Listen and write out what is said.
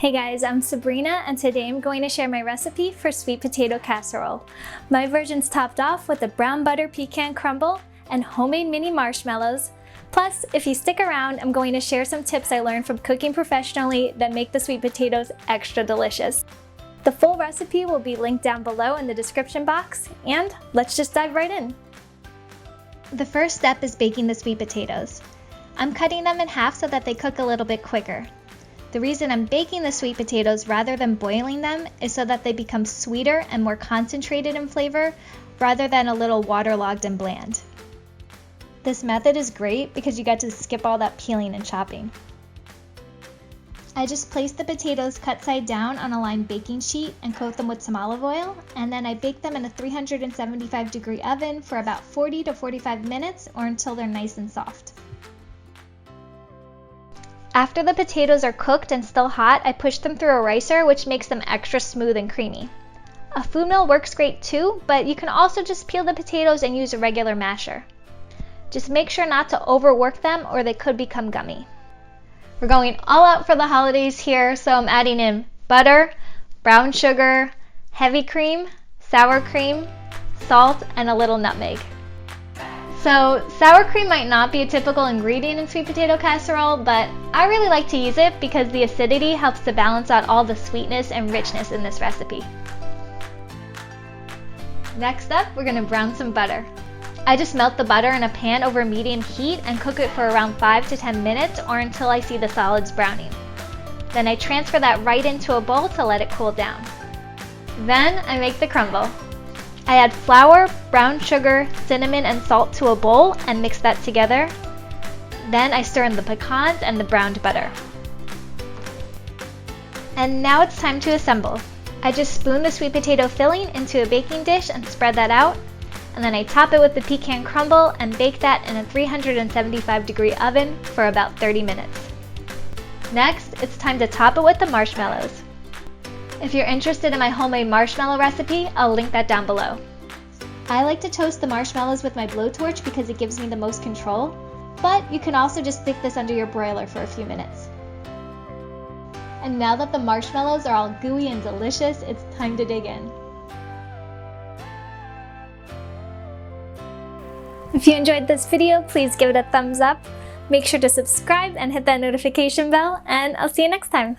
Hey guys, I'm Sabrina and today I'm going to share my recipe for sweet potato casserole. My version's topped off with a brown butter pecan crumble and homemade mini marshmallows. Plus, if you stick around, I'm going to share some tips I learned from cooking professionally that make the sweet potatoes extra delicious. The full recipe will be linked down below in the description box, and let's just dive right in. The first step is baking the sweet potatoes. I'm cutting them in half so that they cook a little bit quicker. The reason I'm baking the sweet potatoes rather than boiling them is so that they become sweeter and more concentrated in flavor rather than a little waterlogged and bland. This method is great because you get to skip all that peeling and chopping. I just place the potatoes cut side down on a lined baking sheet and coat them with some olive oil, and then I bake them in a 375-degree oven for about 40 to 45 minutes or until they're nice and soft. After the potatoes are cooked and still hot, I push them through a ricer, which makes them extra smooth and creamy. A food mill works great too, but you can also just peel the potatoes and use a regular masher. Just make sure not to overwork them or they could become gummy. We're going all out for the holidays here, so I'm adding in butter, brown sugar, heavy cream, sour cream, salt, and a little nutmeg. So sour cream might not be a typical ingredient in sweet potato casserole, but I really like to use it because the acidity helps to balance out all the sweetness and richness in this recipe. Next up, we're going to brown some butter. I just melt the butter in a pan over medium heat and cook it for around 5 to 10 minutes or until I see the solids browning. Then I transfer that right into a bowl to let it cool down. Then I make the crumble. I add flour, brown sugar, cinnamon, and salt to a bowl and mix that together. Then I stir in the pecans and the browned butter. And now it's time to assemble. I just spoon the sweet potato filling into a baking dish and spread that out. And then I top it with the pecan crumble and bake that in a 375-degree oven for about 30 minutes. Next, it's time to top it with the marshmallows. If you're interested in my homemade marshmallow recipe, I'll link that down below. I like to toast the marshmallows with my blowtorch because it gives me the most control, but you can also just stick this under your broiler for a few minutes. And now that the marshmallows are all gooey and delicious, it's time to dig in. If you enjoyed this video, please give it a thumbs up. Make sure to subscribe and hit that notification bell, and I'll see you next time.